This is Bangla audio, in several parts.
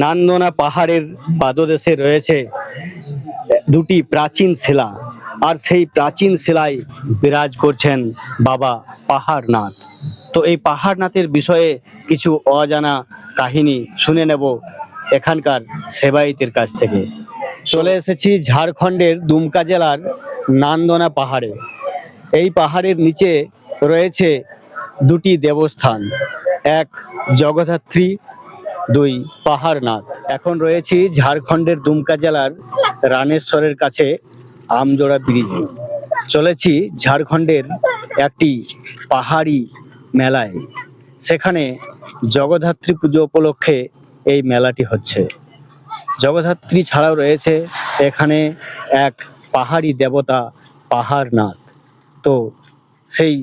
নান্দনা পাহাড়ের পাদদেশে রয়েছে দুটি প্রাচীন শিলা, আর সেই প্রাচীন শিলায় বিরাজ করছেন বাবা পাহাড়নাথ। তো এই পাহাড়নাথের বিষয়ে কিছু অজানা কাহিনী শুনে নেব এখানকার সেবায়েতের কাছ থেকে। চলে এসেছি ঝাড়খণ্ডের দুমকা জেলার নান্দনা পাহাড়ে। এই পাহাড়ের নিচে রয়েছে দুটি দেবস্থান, এক জগদ্ধাত্রী, দুই পাহাড়নাথ। এখন রয়েছি ঝাড়খণ্ডের দুমকা জেলার রানেশ্বরের কাছে আমজোড়া ব্রিজে। চলেছি ঝাড়খণ্ডের একটি পাহাড়ি মেলায়। সেখানে জগদ্ধাত্রী পুজো উপলক্ষে এই মেলাটি হচ্ছে। জগদ্ধাত্রী ছাড়াও রয়েছে এখানে এক পাহাড়ি দেবতা পাহাড়নাথ। তো সেই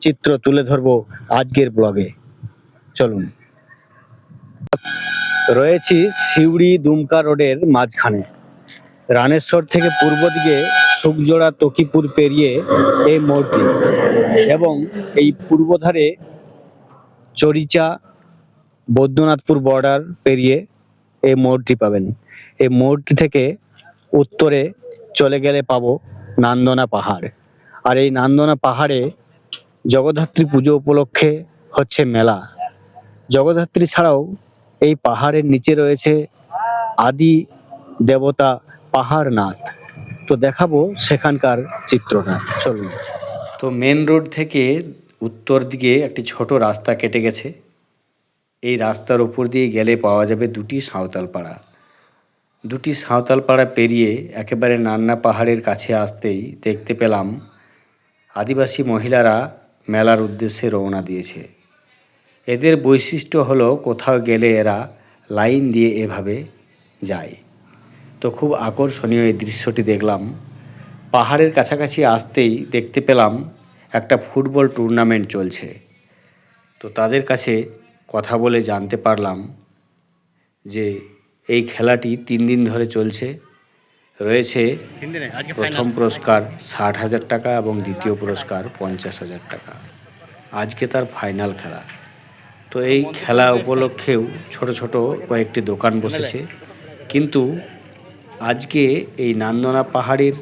চিত্র তুলে ধরবো আজকের ব্লগে, চলুন। রয়েছি সিউড়ি দুমকা রোডের মাঝখানে। রানেশ্বর থেকে পূর্ব দিকে সুকজোড়া তকিপুর পেরিয়ে এই মোড়টি, এবং এই পূর্ব ধারে চরিচা বৈদ্যনাথপুর বর্ডার পেরিয়ে এই মোড়টি পাবেন। এই মোড়টি থেকে উত্তরে চলে গেলে পাবো নান্দনা পাহাড়। আর এই নান্দনা পাহাড়ে জগদ্ধাত্রী পুজো উপলক্ষে হচ্ছে মেলা। জগদ্ধাত্রী ছাড়াও এই পাহাড়ের নিচে রয়েছে আদি দেবতা পাহাড়নাথ। তো দেখাবো সেখানকার চিত্রটা, চলুন। তো মেন রোড থেকে উত্তর দিকে একটি ছোট রাস্তা কেটে গেছে। এই রাস্তার উপর দিয়ে গেলে পাওয়া যাবে দুটি সাঁওতাল পাড়া। দুটি সাঁওতাল পাড়া পেরিয়ে একেবারে নান্না পাহাড়ের কাছে আসতেই দেখতে পেলাম আদিবাসী মহিলারা মেলার উদ্দেশ্যে রওনা দিয়েছে। এদের বৈশিষ্ট্য হলো কোথাও গেলে এরা লাইন দিয়ে এভাবে যায়। তো খুব আকর্ষণীয় এই দৃশ্যটি দেখলাম। পাহাড়ের কাছাকাছি আসতেই দেখতে পেলাম একটা ফুটবল টুর্নামেন্ট চলছে। তো তাদের কাছে কথা বলে জানতে পারলাম যে এই খেলাটি 3 দিন ধরে চলছে। রয়েছে প্রথম পুরস্কার 60,000 টাকা এবং দ্বিতীয় পুরস্কার 50,000 টাকা। আজকে তার ফাইনাল খেলা। তো এই খেলা উপলক্ষেও ছোট ছোট কয়েকটি দোকান বসেছে, কিন্তু আজকে এই নান্দনা পাহাড়ের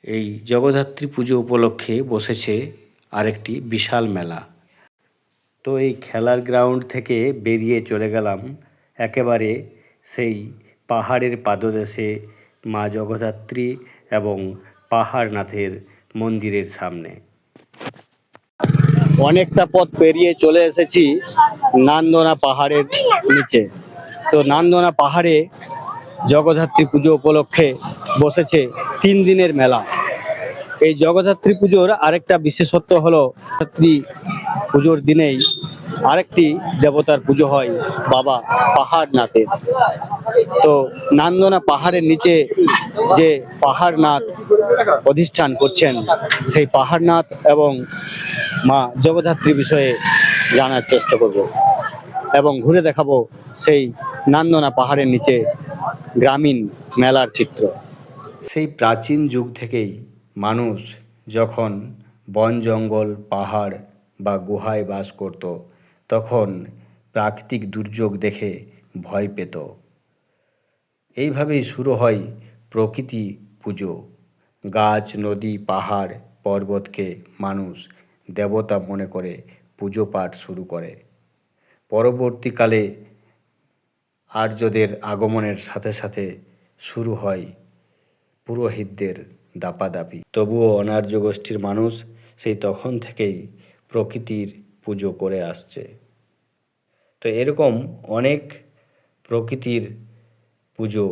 এই জগদ্ধাত্রী পুজো উপলক্ষে বসেছে আরেকটি বিশাল মেলা। তো এই খেলার গ্রাউন্ড থেকে বেরিয়ে চলে গেলাম একেবারে সেই পাহাড়ের পাদদেশে মা জগদ্ধাত্রী এবং পাহাড়নাথের মন্দিরের সামনে। অনেকটা পথ পেরিয়ে চলে এসেছি নান্দনা পাহাড়ের নিচে। তো নান্দনা পাহাড়ে জগদ্ধাত্রী পুজো উপলক্ষে বসেছে 3 দিনের মেলা। এই জগদ্ধাত্রী পুজোর আরেকটা বিশেষত্ব হলো জগদ্ধাত্রী পুজোর দিনেই আরেকটি দেবতার পুজো হয়, বাবা পাহাড়নাথের। তো নান্দনা পাহাড়ের নিচে যে পাহাড়নাথ অধিষ্ঠান করছেন, সেই পাহাড়নাথ এবং মা জগদ্ধাত্রী বিষয়ে জানার চেষ্টা করব এবং ঘুরে দেখাবো সেই নান্দনা পাহাড়ের নিচে গ্রামীণ মেলার চিত্র। সেই প্রাচীন যুগ থেকেই মানুষ যখন বন জঙ্গল পাহাড় বা গুহায় বাস করত, তখন প্রাকৃতিক দুর্যোগ দেখে ভয় পেত। এইভাবেই শুরু হয় প্রকৃতি পুজো। গাছ নদী পাহাড় পর্বতকে মানুষ দেবতা মনে করে পুজো পাঠ শুরু করে। পরবর্তীকালে আর্যদের আগমনের সাথে সাথে শুরু হয় পুরোহিতদের দাপাদাপি। তবুও অনার্য গোষ্ঠীর মানুষ সেই তখন থেকেই প্রকৃতির পুজো করে আসছে। তো এরকম অনেক প্রকৃতির পুজো,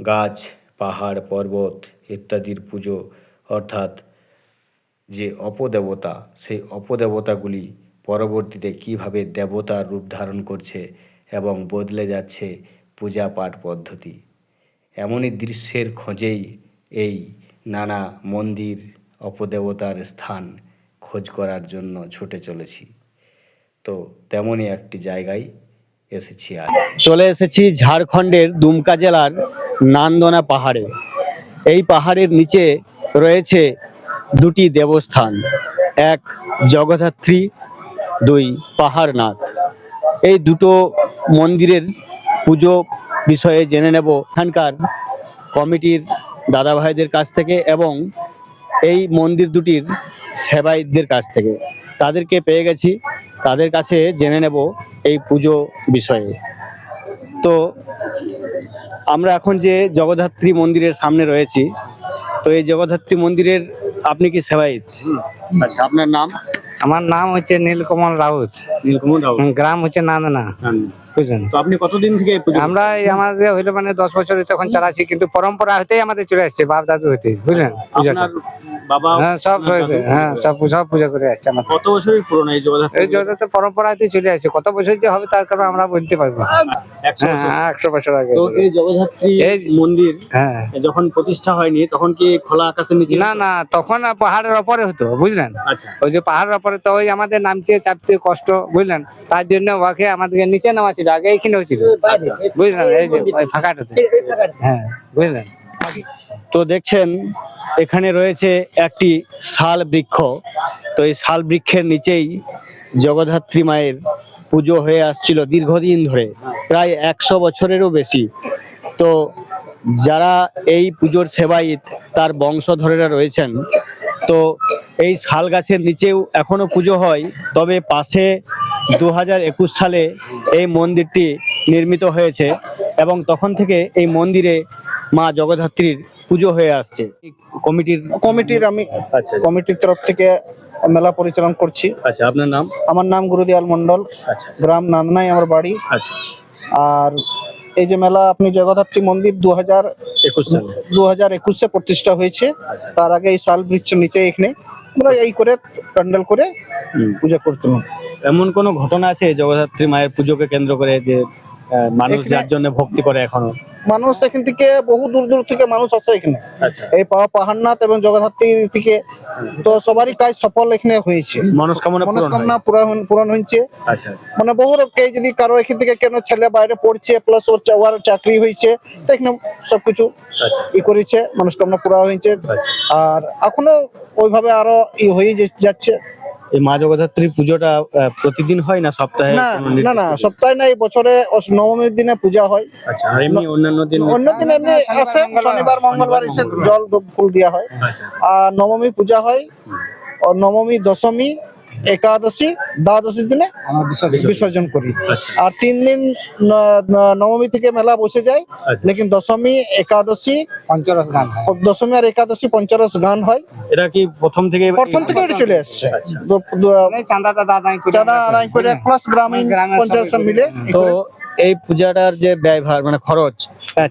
গাছ পাহাড় পর্বত ইত্যাদির পুজো, অর্থাৎ যে অপদেবতা, সেই অপদেবতাগুলি পরবর্তীতে কিভাবে দেবতার রূপ ধারণ করছে এবং বদলে যাচ্ছে পূজা পাঠ পদ্ধতি, এমনই দৃশ্যের খোঁজেই এই নানা মন্দির অপদেবতার স্থান খোঁজ করার জন্য ছুটে চলেছি। তো তেমনই একটি জায়গায় এসেছি। আর চলে এসেছি ঝাড়খণ্ডের দুমকা জেলার নান্দনা পাহাড়ে। এই পাহাড়ের নিচে রয়েছে দুটি দেবস্থান, এক জগদ্ধাত্রী, দুই পাহাড়নাথ। এই দুটো মন্দিরের পুজো বিষয়ে জেনে নেব এখানকার কমিটির দাদা ভাইদের কাছ থেকে এবং এই মন্দির দুটির সেবায়িতদের কাছ থেকে। তাদেরকে পেয়ে গেছি, তাদের কাছে জেনে নেব এই পুজো বিষয়ে। তো আমরা এখন যে জগদ্ধাত্রী মন্দিরের সামনে রয়েছি, তো এই জগদ্ধাত্রী মন্দিরের আপনি কি সেবায়িত? আচ্ছা, আপনার নাম? আমার নাম হচ্ছে নীলকমল রাউত, নীলকমল রাও। গ্রাম হচ্ছে নান্দনা, বুঝলেন। তো আপনি কতদিন থেকে এই পুজো? আমরা এই আমাদের হইলো মানে 10 বছর তখন চালাচ্ছি, কিন্তু পরম্পরা হতেই আমাদের চলে আসছে, বাপ দাদু হতে, বুঝলেন। পূজাটা আপনার বাবা? হ্যাঁ সব আপনার হয়েছে, দাদু? হ্যাঁ সব পূজা করে আসছে আমাদের। কত বছরের পুরনো এই জগদ্ধাত্রী? এই যত তো পরম্পরা হতে চলে আসছে, কত বছর যে হবে তার কারণ আমরা বলতে পারবো না। 100 বছর। হ্যাঁ 100 বছর আগে। তো এই জগদ্ধাত্রী এই- মন্দির হ্যাঁ যখন প্রতিষ্ঠা হয়নি তখন কি খোলা আকাশের নিচে? না না, তখন পাহাড়ের ওপরে হতো, বুঝলেন। আচ্ছা, ওই যে পাহাড়ের ওপরে, তো ওই আমাদের নামতে চাপতে কষ্ট, বুঝলেন। তার জন্য ওকে আমাদেরকে নিচে নামা ছিল, আগে এইখানেও ছিল, আচ্ছা। বুঝলেন, এই যে ওই ফাঁকাটাতে। হ্যাঁ বুঝলেন। তো দেখছেন এখানে রয়েছে একটি শাল বৃক্ষ। তো এই শাল বৃক্ষের নিচেই জগদ্ধাত্রী মায়ের পুজো হয়ে আসছিল দীর্ঘদিন ধরে, প্রায় 100 বছরেরও বেশি। তো যারা এই পুজোর সেবায়িত তার বংশধরেরা রয়েছেন। তো এই শাল গাছের নিচেও এখনো পুজো হয়, তবে পাশে 2021 সালে এই মন্দিরটি নির্মিত হয়েছে এবং তখন থেকে এই মন্দিরে মা জগদ্ধাত্রীর পুজো হয়ে আসছে। কমিটির আমি আচ্ছা কমিটির তরফ থেকে মেলা পরিচালনা করছি। আচ্ছা, আপনার নাম? আমার নাম গুরুদয়াল মন্ডল, আচ্ছা গ্রাম নান্দনাই আমার বাড়ি। আচ্ছা, আর এই যে মেলা আপনি জগদ্ধাত্রী মন্দির 21 সালে। 2021-এ প্রতিষ্ঠা হয়েছে। আচ্ছা। তার আগে এই শাল বৃক্ষের নিচে এখানে আমরা এই করে প্যান্ডেল করে হুম। পূজা করতাম। এমন কোন ঘটনা আছে জগদ্ধাত্রী মায়ের পুজোকে কেন্দ্র করে যে মানুষ এখানে- যার জন্য ভক্তি করে এখনো? মানুষ এখান থেকে বহু দূর দূর থেকে মানুষ আসে এখানে, আচ্ছা, এই পাহাড়নাথ এবং জগদ্ধাত্রীর থেকে। তো সবারই কাজ সফল এখানে হয়েছে, মনস্কামনা পূরণ হয়। মনস্কামনা পূরণ হয়েছে। আচ্ছা, মানে বহু লোককে যদি কারো এখান থেকে কেন ছেলে বাইরে পড়ছে, প্লাস ওর চাকরি হয়েছে, তো এখানে সবকিছু আচ্ছা, ই করেছে, মনস্কামনা পুরা হয়েছে। আচ্ছা। আর এখনো ওইভাবে আরো হয়ে যাচ্ছে। এই মা জগদ্ধাত্রীর পুজোটা প্রতিদিন হয় না সপ্তাহে? না কোনো না নির্দিষ্ট না, দিন? সপ্তাহে না, এই বছরে নবমীর দিনে পূজা হয়। আচ্ছা, আর এমনি অন্যান্য দিন? অন্য দিন এমনি আসে, শনিবার মঙ্গলবার এসে মঙ্গলবার। জল ফুল দেওয়া হয়। আচ্ছা, আর নবমী পূজা হয়, আর নবমী, দশমী, একাদশী, দ্বাদশীর দিনে বিসর্জন করি। আচ্ছা, আর 3 দিন নবমী থেকে মেলা বসে যায়, আচ্ছা। লেকিন দশমী, একাদশী, পঞ্চরস গান হয়। দশমী আর একাদশী পঞ্চরস গান হয়। এটা কি প্রথম থেকে? প্রথম থেকে এটা চলে আসছে। আচ্ছা। এই চাঁদা টাদা আদায় করে চাঁদা আদায় করে প্লাস গ্রামীণ গ্রামের পঞ্চায়েত সবাই সব মিলে তো এই পূজাটার যে ব্যয়ভার মানে খরচ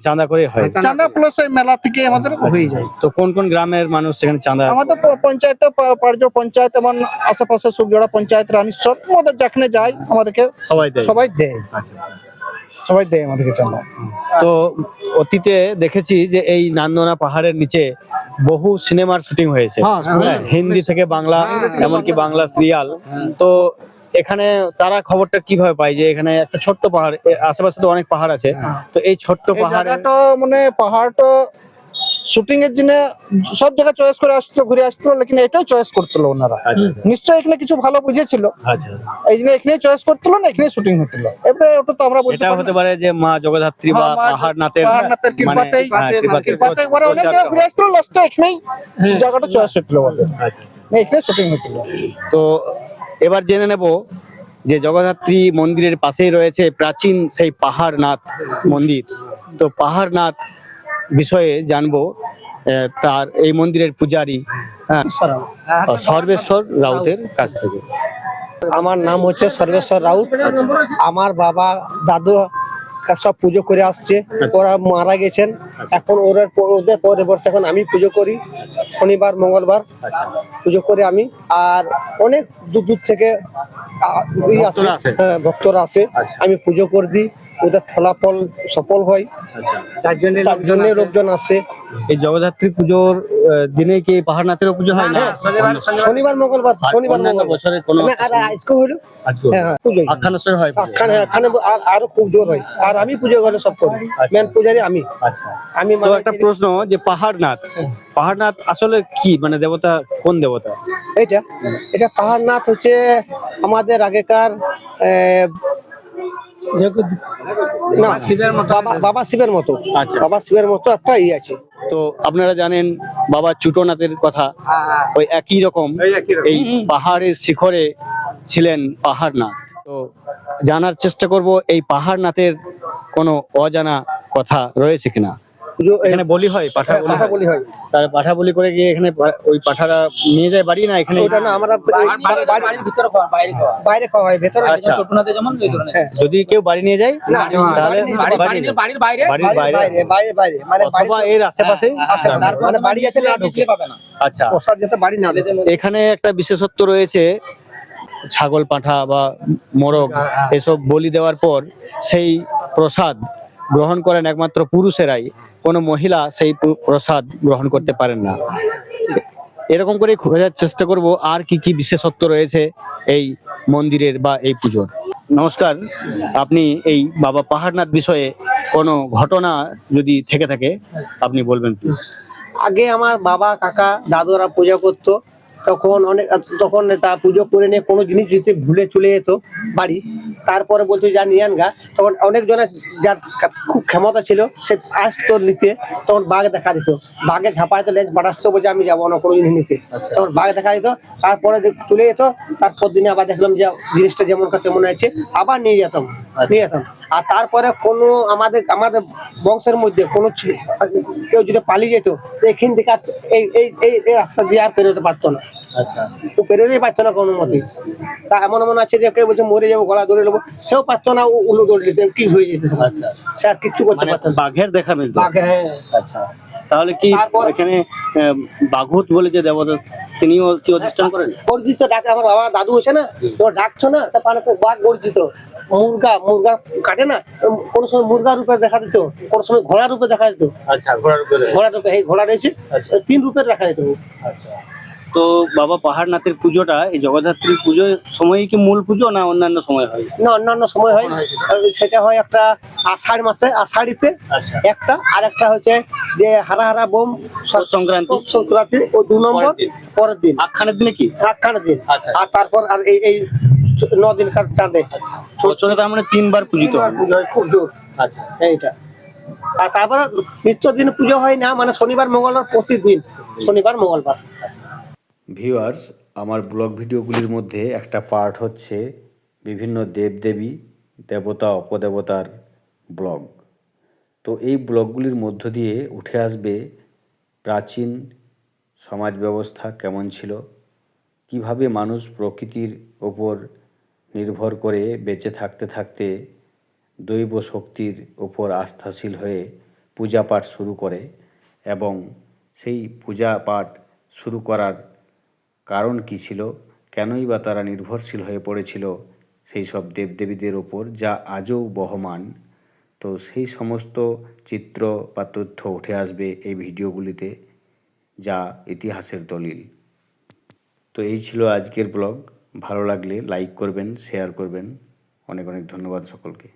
চাঁদা করে হয়? চাঁদা প্লাস এই মেলা থেকে আমাদের হয়ে যায়। তো কোন কোন গ্রামের মানুষ সেখানে চাঁদা? আমাদের পঞ্চায়েতে পার্য পঞ্চায়েত এবং আশেপাশে সুবজোড়া পঞ্চায়েত, রানীশ্বর, আমাদের যেখানে যাই আমাদেরকে সবাই দেয়? সবাই দেয়, আচ্ছা, সবাই দেয় আমাদেরকে চাঁদা। তো অতীতে দেখেছি যে এই নান্দনা পাহাড়ের নিচে বহু সিনেমার শুটিং হয়েছে। হ্যাঁ, হ্যাঁ, হিন্দি থেকে বাংলা, এমনকি বাংলা সিরিয়াল। তো এখানে তারা খবরটা কিভাবে পায় যে এখানে একটা ছোট্ট পাহাড়, আশেপাশে তো অনেক পাহাড় আছে, তো এই ছোট্ট এই পাহাড়ে? জায়গাটা মানে পাহাড়টা শুটিং এর জন্য সব জায়গা চয়েস করে আসতো, ঘুরে আসতো, লেকিন এটাও চয়েস করছিল ওনারা। আচ্ছা, নিশ্চয়ই এখানে কিছু ভালো বুঝেছিল, আচ্ছা। এই জন্য এখানে চয়েস করছিল না, এখানে শুটিং হচ্ছিল। এবারে ওটা তো আমরা বলতে এটা পারি হতে না। পারে যে মা জগদ্ধাত্রী বা হ্যাঁ, মা পাহাড়নাথের পাহাড়নাথের কৃপাতেই, কৃপাতে একবারে অনেক জায়গা ঘুরে আসছিল, লাস্টে এখানেই জায়গাটা চয়েস হচ্ছিল আমাদের, আচ্ছা। এখানে শুটিং হচ্ছিল। তো এবার জেনে নেব যে জগদ্ধাত্রী মন্দিরের পাশেই রয়েছে প্রাচীন সেই পাহাড়নাথ মন্দির। তো পাহাড়নাথ বিষয়ে জানবো তার এই মন্দিরের পূজারী সর্বেশ্বর রাউতের কাছ থেকে। আমার নাম হচ্ছে সর্বেশ্বর রাউত। আমার বাবা দাদু সব পুজো করে আসছে, ওরা মারা গেছেন, এখন ওদের পরিবর্তে এখন আমি পুজো করি। শনিবার মঙ্গলবার আচ্ছা, পুজো করে আমি। আর অনেক দূর দূর থেকে ভক্তরা আসে? ভক্তরা আসে, আচ্ছা। আমি পুজো করে দিই, ওদের ফলাফল সফল হয়, আচ্ছা। তার জন্য লোকজন আসে। এই জগদ্ধাত্রী পুজোর দিনে কি পাহাড়নাথের পুজো হয় না? শনিবার মঙ্গলবার, শনিবার অন্যান্য মঙ্গলবার বছরের কোনো আর আজকে হলো আজকে হ্যাঁ পুজো আখ্যানেশ্বর হয় পুজো? এখানে আরো খুব জোর হয়। আর আমি পুজো করে সব করি, মেন পূজারি আমি। আচ্ছা। আমি তো একটা প্রশ্ন, যে পাহাড়নাথ, পাহাড়নাথ আসলে কি, মানে দেবতা, কোন দেবতা? এটা পাহাড়নাথ হচ্ছে আমাদের আগেকার না বাবা শিবের মতো আচ্ছা। বাবা শিবের মতো একটা আছে। তো আপনারা জানেন বাবা চুটোনাথের কথা, ওই একই রকম এই পাহাড়ের শিখরে ছিলেন পাহাড়নাথ। তো জানার চেষ্টা করব এই পাহাড়নাথের কোনো অজানা কথা রয়েছে কিনা। এখানে বলি হয়, পাঠা বলি কথা হয়। বলি হয় তার পাঠা বলি করে গিয়ে এখানে ওই পাঠারা নিয়ে যায় বাড়ি, না এখানে ওটা না আমরা বাড়ির ভিতরে বাইরে খাওয়া হয়, ভেতরে আচ্ছা। ছোটনাতে যেমন ওই ধরনের হ্যাঁ। যদি কেউ বাড়ি নিয়ে যায় না, তাহলে বাড়ি নিয়ে বাড়ির বাইরে বাড়ির বাইরে বাইরে মানে অথবা এর আশেপাশে মানে বাড়ি আছে না ঢুকে পাবে না। আচ্ছা। প্রসাদ যেতে বাড়ি না ঢুকে। এখানে একটা বিশেষত্ব রয়েছে, ছাগল পাঁঠা বা মোরগ এসব বলি দেওয়ার পর সেই প্রসাদ গ্রহণ করেন একমাত্র পুরুষেরাই, কোনো মহিলা সেই প্রসাদ গ্রহণ করতে পারেন না। এরকম করে খোঁজার চেষ্টা করব আর কি কি বিশেষত্ব রয়েছে এই মন্দিরের বা এই পুজোর। নমস্কার, আপনি এই বাবা পাহাড়নাথ বিষয়ে কোনো ঘটনা যদি থেকে থাকে আপনি বলবেন প্লিজ। আগে আমার বাবা কাকা দাদুরা পূজা করতো, তখন তা পুজো করে নিয়ে কোনো জিনিস যদি ভুলে চলে যেত বাড়ি, তারপরে বলতো যা নিয়ে আনগা। তখন অনেকজনের যার খুব ক্ষমতা ছিল সে আসতো নিতে, তখন বাঘ দেখা দিত, বাঘে ঝাঁপাইতো লেজ বাড়াচ্তো, বলছে আমি যাবো না কোনো জিনিস নিতে। তখন বাঘ দেখা দিত, তারপরে চলে যেত, তারপর দিনে আবার দেখলাম যে জিনিসটা যেমন তেমন আছে, আবার নিয়ে যেতাম। আর তারপরে কোনো আমাদের বংশের মধ্যে কোনো কেউ যদি পালিয়ে যেত, এখান থেকে এই এই এই এই রাস্তা দিয়ে আর পেরোতে পারতো না। আচ্ছা। ও পেরোতেই পারতো না কোনো মতেই। তা এমন আছে যে কেউ বলছে মরে যাবো, গলা ধরে নেবো, সেও পারতো না, উল্টো দৌড় দিতে কি হয়ে যেত। আচ্ছা। সে আর কিচ্ছু করতে মানে পারতো না। বাঘের দেখা মিলত। বাঘ, হ্যাঁ। আচ্ছা, তাহলে কি তারপর- এখানে বাঘুত বলে যে দেবতা, তিনিও কি অধিষ্ঠান করেন? গর্জিত ডাকে, আমার বাবা দাদু আছে না, তো ডাকছো না, তা পারে বাঘ গর্জিত। মুরগা কাটে না, কোনো সময় মুরগা রূপে দেখা দিত, কোনো সময় ঘোড়া রূপে দেখা দিত। আচ্ছা, ঘোড়ার উপরে। এই ঘোড়া রয়েছে, আচ্ছা। 3 রূপের দেখা দিত। আচ্ছা। তো বাবা পাহাড়নাথের পুজোটা এই জগদ্ধাত্রী পুজোর সময় কি মূল পুজো, না অন্যান্য সময় হয়? না, অন্যান্য সময় হয়। সেটা হয় একটা আষাঢ় মাসে, আষাঢ়িতে আচ্ছা। একটা, আর একটা হচ্ছে যে হারা বোম সংক্রান্তি। সংক্রান্তি, ও 2 নম্বর পরের দিন, আখানের দিনে কি? একখানা দিন। আচ্ছা। আর তারপর আর এই 9 দিনকার চাঁদে আচ্ছা, বছরে তার মানে 3 বার পূজিত হয়। পুজো হয় খুব জোর। আচ্ছা। এইটা। আর তারপর নিত্য দিন পুজো হয় না, মানে শনিবার মঙ্গলবার, প্রতিদিন শনিবার মঙ্গলবার। ভিউয়ার্স, আমার ব্লগ ভিডিওগুলির মধ্যে একটা পার্ট হচ্ছে বিভিন্ন দেবদেবী, দেবতা, অপদেবতার ব্লগ। তো এই ব্লগগুলির মধ্য দিয়ে উঠে আসবে প্রাচীন সমাজ ব্যবস্থা কেমন ছিল, কিভাবে মানুষ প্রকৃতির ওপর নির্ভর করে বেঁচে থাকতে থাকতে দৈব শক্তির ওপর আস্থাশীল হয়ে পূজা পাঠ শুরু করে, এবং সেই পূজা পাঠ শুরু করার কারণ কী ছিল, কেনই বা তারা নির্ভরশীল হয়ে পড়েছিল সেই সব দেবদেবীদের ওপর, যা আজও বহমান। তো সেই সমস্ত চিত্র বা তথ্য উঠে আসবে এই ভিডিওগুলিতে, যা ইতিহাসের দলিল। তো এই ছিল আজকের ব্লগ। ভালো লাগলে লাইক করবেন, শেয়ার করবেন। অনেক অনেক ধন্যবাদ সকলকে।